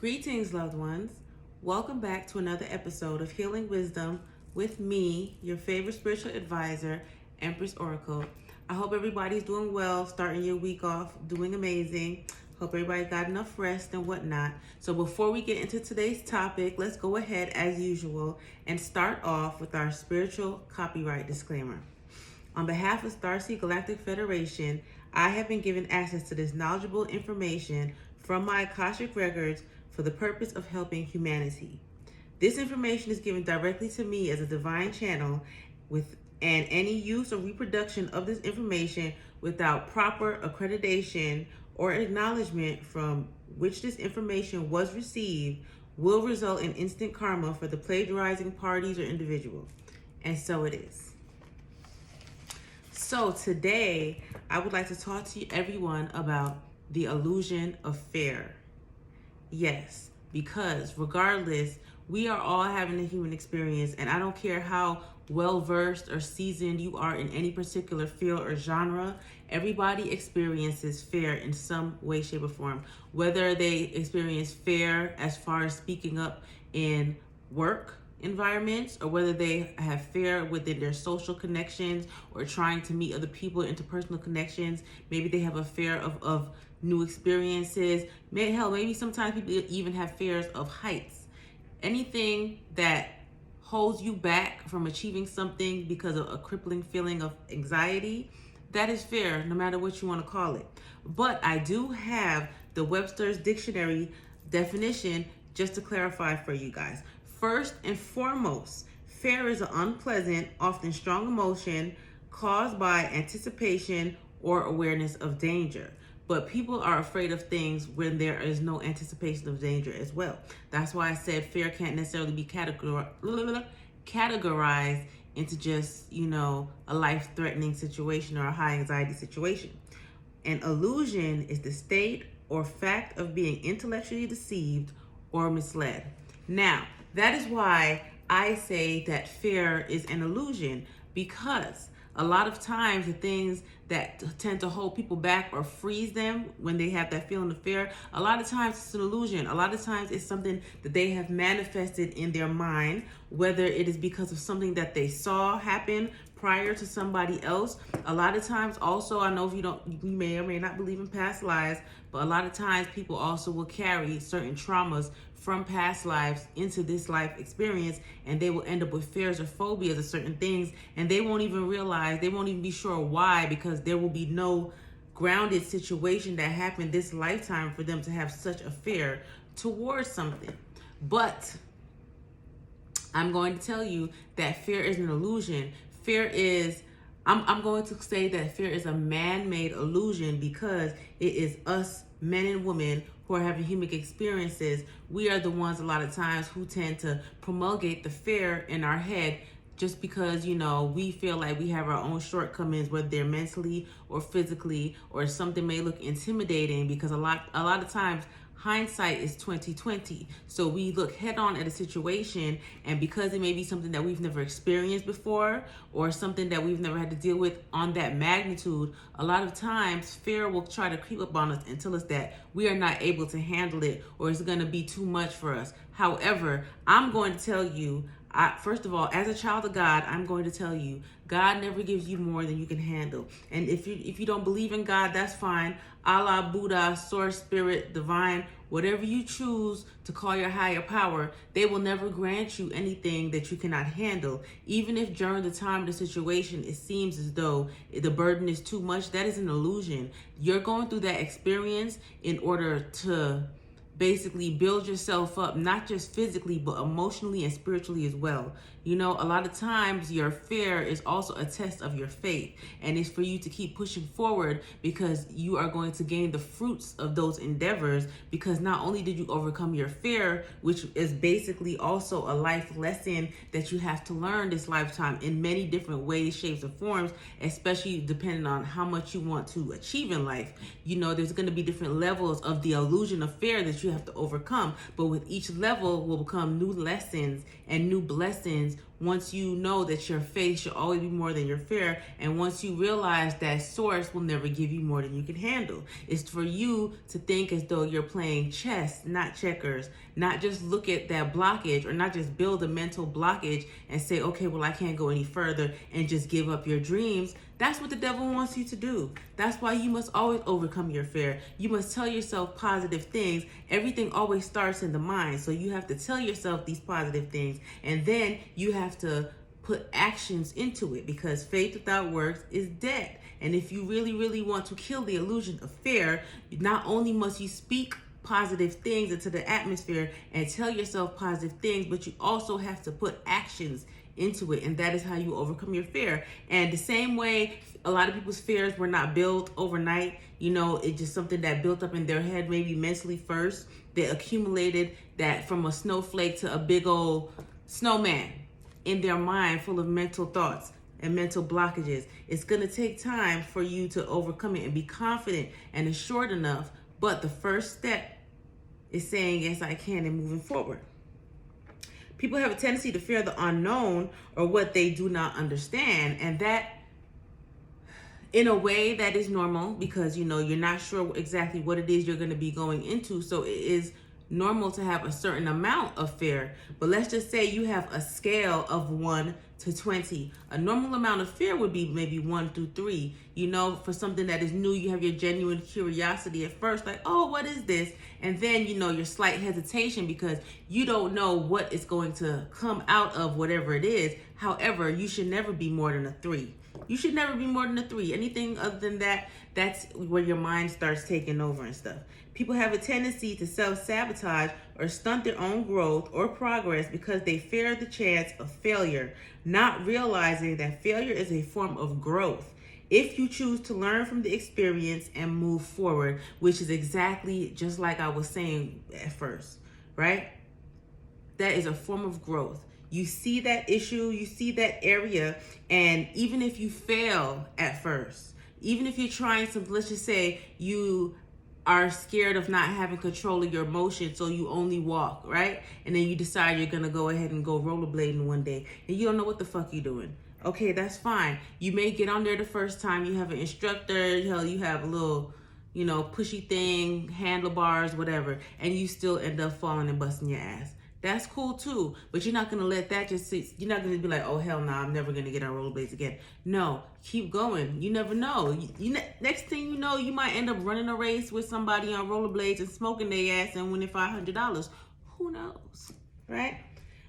Greetings, loved ones. Welcome back to another episode of Healing Wisdom with me, your favorite spiritual advisor, Empress Oracle. I hope everybody's doing well, starting your week off, doing amazing. Hope everybody got enough rest and whatnot. So before we get into today's topic, let's go ahead as usual and start off with our spiritual copyright disclaimer. On behalf of Starseed Galactic Federation, I have been given access to this knowledgeable information from my Akashic records for the purpose of helping humanity. This information is given directly to me as a divine channel and any use or reproduction of this information without proper accreditation or acknowledgement from which this information was received will result in instant karma for the plagiarizing parties or individual. And so it is. So today, I would like to talk to everyone about the illusion of fear. Yes, because regardless, we are all having a human experience, and I don't care how well-versed or seasoned you are in any particular field or genre, everybody experiences fear in some way, shape, or form. Whether they experience fear as far as speaking up in work environments, or whether they have fear within their social connections or trying to meet other people, interpersonal connections. Maybe they have a fear of new experiences. Maybe sometimes people even have fears of heights. Anything that holds you back from achieving something because of a crippling feeling of anxiety, that is fear, no matter what you want to call it. But I do have the Webster's Dictionary definition just to clarify for you guys. First and foremost, fear is an unpleasant, often strong emotion caused by anticipation or awareness of danger. But people are afraid of things when there is no anticipation of danger as well. That's why I said fear can't necessarily be categorized into just, a life-threatening situation or a high anxiety situation. An illusion is the state or fact of being intellectually deceived or misled. Now, that is why I say that fear is an illusion, because a lot of times the things that tend to hold people back or freeze them when they have that feeling of fear, a lot of times it's an illusion. A lot of times it's something that they have manifested in their mind, whether it is because of something that they saw happen prior to somebody else. A lot of times also, I know you may or may not believe in past lives, but a lot of times people also will carry certain traumas from past lives into this life experience, and they will end up with fears or phobias of certain things, and they won't even realize, they won't even be sure why, because there will be no grounded situation that happened this lifetime for them to have such a fear towards something. But I'm going to tell you that fear is an illusion. Fear is, I'm going to say that fear is a man-made illusion, because it is us, men and women, who are having human experiences. We are the ones a lot of times who tend to promulgate the fear in our head just because, we feel like we have our own shortcomings, whether they're mentally or physically, or something may look intimidating, because a lot of times hindsight is 20/20. So we look head on at a situation, and because it may be something that we've never experienced before, or something that we've never had to deal with on that magnitude, a lot of times fear will try to creep up on us and tell us that we are not able to handle it, or it's going to be too much for us. However, I'm going to tell you, first of all, as a child of God, I'm going to tell you, God never gives you more than you can handle. And if you don't believe in God, that's fine. Allah, Buddha, Source, Spirit, Divine, whatever you choose to call your higher power, they will never grant you anything that you cannot handle. Even if during the time of the situation, it seems as though the burden is too much, that is an illusion. You're going through that experience in order to basically build yourself up, not just physically, but emotionally and spiritually as well. A lot of times your fear is also a test of your faith, and it's for you to keep pushing forward, because you are going to gain the fruits of those endeavors, because not only did you overcome your fear, which is basically also a life lesson that you have to learn this lifetime in many different ways, shapes, and forms, especially depending on how much you want to achieve in life. There's going to be different levels of the illusion of fear that that you have to overcome. But with each level will become new lessons and new blessings once you know that your faith should always be more than your fear. And once you realize that source will never give you more than you can handle. It's for you to think as though you're playing chess, not checkers. Not just look at that blockage, or not just build a mental blockage and say, okay, well, I can't go any further, and just give up your dreams. That's what the devil wants you to do. That's why you must always overcome your fear. You must tell yourself positive things. Everything always starts in the mind. So you have to tell yourself these positive things, and then you have to put actions into it, because faith without works is dead. And if you really, really want to kill the illusion of fear, not only must you speak positive things into the atmosphere and tell yourself positive things, but you also have to put actions into it. And that is how you overcome your fear. And the same way a lot of people's fears were not built overnight, it's just something that built up in their head, maybe mentally first. They accumulated that from a snowflake to a big old snowman in their mind, full of mental thoughts and mental blockages. It's going to take time for you to overcome it and be confident and assured enough. But the first step is saying, yes, I can, and moving forward. People have a tendency to fear the unknown, or what they do not understand. And that, in a way, that is normal, because, you're not sure exactly what it is you're going to be going into. So it is normal to have a certain amount of fear. But let's just say you have a scale of 1 to 20. A normal amount of fear would be maybe 1 through 3. For something that is new, you have your genuine curiosity at first, like, oh, what is this? And then, your slight hesitation, because you don't know what is going to come out of whatever it is. However, you should never be more than a 3. You should never be more than a 3. Anything other than that, that's where your mind starts taking over and stuff. People have a tendency to self-sabotage or stunt their own growth or progress because they fear the chance of failure, not realizing that failure is a form of growth if you choose to learn from the experience and move forward, which is exactly just like I was saying at first, right? That is a form of growth. You see that issue, you see that area, and even if you fail at first, even if you're trying something, let's just say you are scared of not having control of your emotions, so you only walk, right? And then you decide you're gonna go ahead and go rollerblading one day, and you don't know what the fuck you're doing. Okay, that's fine. You may get on there the first time, you have an instructor, you have a little, pushy thing, handlebars, whatever, and you still end up falling and busting your ass. That's cool too, but you're not gonna let that just sit. You're not gonna be like, oh hell no, I'm never gonna get on rollerblades again. No, keep going. You never know. Next thing you know, you might end up running a race with somebody on rollerblades and smoking their ass and winning $500. Who knows, right?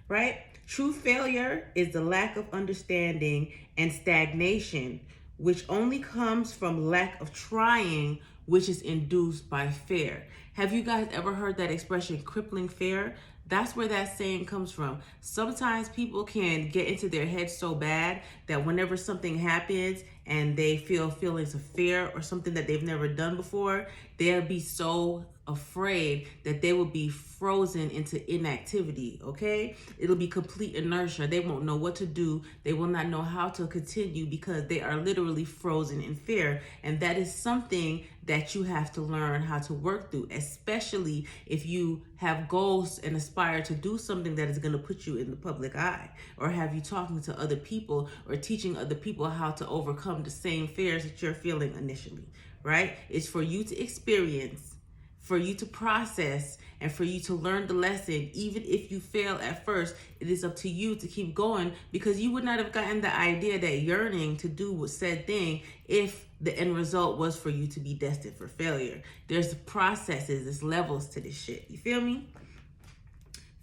Right? True failure is the lack of understanding and stagnation, which only comes from lack of trying, which is induced by fear. Have you guys ever heard that expression, crippling fear? That's where that saying comes from. Sometimes people can get into their head so bad that whenever something happens and they feel feelings of fear or something that they've never done before, they'll be so afraid that they will be frozen into inactivity, okay? It'll be complete inertia. They won't know what to do. They will not know how to continue because they are literally frozen in fear. And that is something that you have to learn how to work through, especially if you have goals and aspire to do something that is going to put you in the public eye, or have you talking to other people or teaching other people how to overcome the same fears that you're feeling initially, right? It's for you to experience, for you to process, and for you to learn the lesson. Even if you fail at first, it is up to you to keep going, because you would not have gotten the idea, that yearning to do said thing, if the end result was for you to be destined for failure. There's processes, there's levels to this shit. You feel me?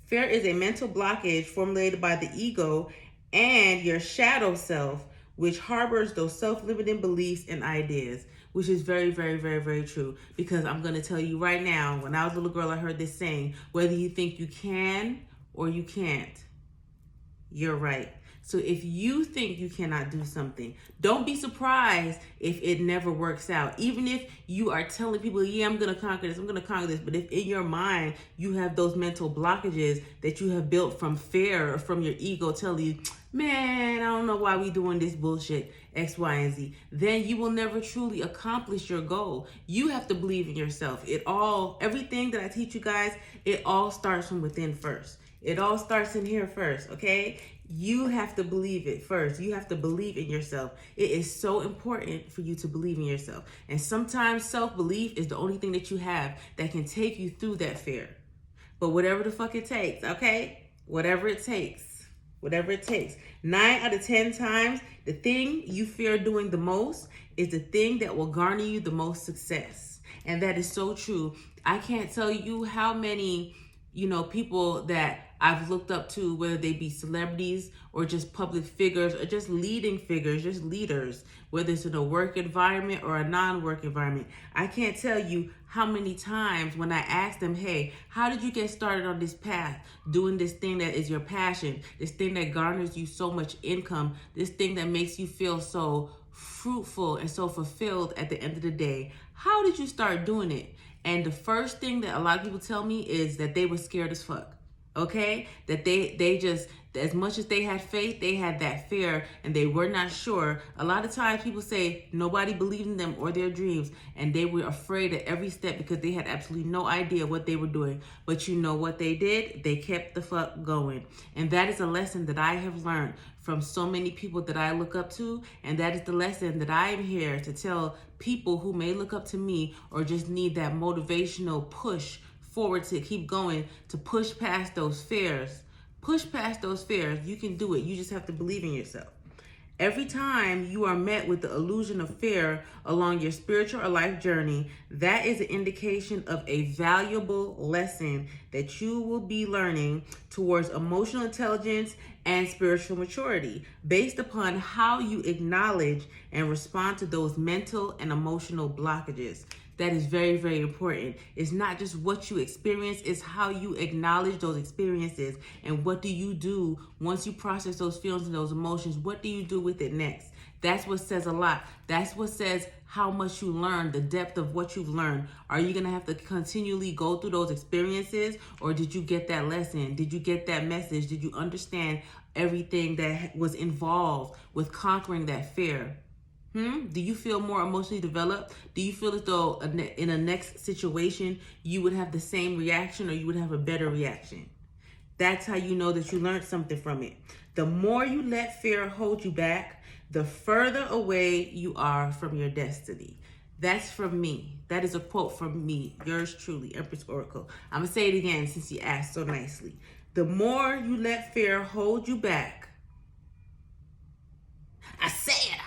Fear is a mental blockage formulated by the ego and your shadow self, which harbors those self-limiting beliefs and ideas, which is very, very, very, very true. Because I'm going to tell you right now, when I was a little girl, I heard this saying, whether you think you can or you can't, you're right. So if you think you cannot do something, don't be surprised if it never works out. Even if you are telling people, yeah, I'm going to conquer this, I'm going to conquer this. But if in your mind, you have those mental blockages that you have built from fear or from your ego telling you, man, I don't know why we doing this bullshit, X, Y, and Z, then you will never truly accomplish your goal. You have to believe in yourself. Everything that I teach you guys, it all starts from within first. It all starts in here first, okay? You have to believe it first. You have to believe in yourself. It is so important for you to believe in yourself. And sometimes self-belief is the only thing that you have that can take you through that fear. But whatever the fuck it takes, okay? Whatever it takes. Whatever it takes. 9 out of 10 times, the thing you fear doing the most is the thing that will garner you the most success. And that is so true. I can't tell you how many, people that I've looked up to, whether they be celebrities or just public figures or just leading figures, just leaders, whether it's in a work environment or a non-work environment. I can't tell you how many times when I ask them, hey, how did you get started on this path, doing this thing that is your passion, this thing that garners you so much income, this thing that makes you feel so fruitful and so fulfilled at the end of the day. How did you start doing it? And the first thing that a lot of people tell me is that they were scared as fuck. Okay, that they just, as much as they had faith, they had that fear and they were not sure. A lot of times people say nobody believed in them or their dreams, and they were afraid at every step because they had absolutely no idea what they were doing. But you know what they did? They kept the fuck going. And that is a lesson that I have learned from so many people that I look up to. And that is the lesson that I am here to tell people who may look up to me or just need that motivational push forward to keep going, to push past those fears. Push past those fears. You can do it. You just have to believe in yourself. Every time you are met with the illusion of fear along your spiritual or life journey, that is an indication of a valuable lesson that you will be learning towards emotional intelligence and spiritual maturity based upon how you acknowledge and respond to those mental and emotional blockages. That is very, very important. It's not just what you experience, it's how you acknowledge those experiences. And what do you do once you process those feelings and those emotions? What do you do with it next? That's what says a lot. That's what says how much you learn, the depth of what you've learned. Are you going to have to continually go through those experiences, or did you get that lesson? Did you get that message? Did you understand everything that was involved with conquering that fear? Do you feel more emotionally developed? Do you feel as though in a next situation you would have the same reaction or you would have a better reaction? That's how you know that you learned something from it. The more you let fear hold you back, the further away you are from your destiny. That's from me. That is a quote from me, yours truly, Empress Oracle. I'm going to say it again since you asked so nicely. The more you let fear hold you back, I said it.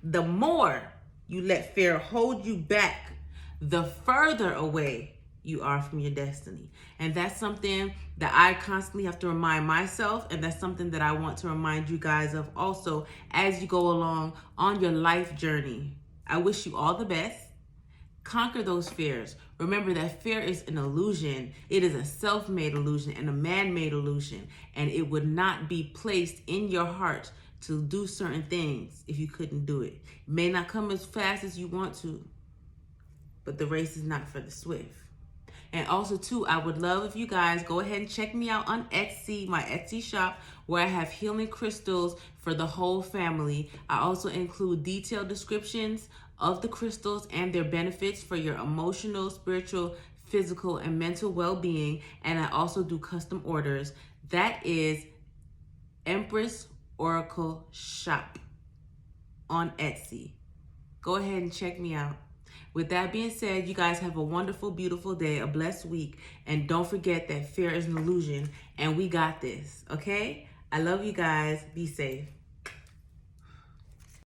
The more you let fear hold you back, the further away you are from your destiny. And that's something that I constantly have to remind myself, and that's something that I want to remind you guys of also as you go along on your life journey. I wish you all the best. Conquer those fears. Remember that fear is an illusion. It is a self-made illusion and a man-made illusion, and it would not be placed in your heart to do certain things if you couldn't do it. It may not come as fast as you want to, but the race is not for the swift. And also too, I would love if you guys go ahead and check me out on Etsy, my Etsy shop, where I have healing crystals for the whole family. I also include detailed descriptions of the crystals and their benefits for your emotional, spiritual, physical, and mental well-being. And I also do custom orders. That is Empress Oracle Shop on Etsy. Go ahead and check me out. With that being said, you guys have a wonderful, beautiful day, a blessed week, and don't forget that fear is an illusion, and we got this, okay? I love you guys. Be safe.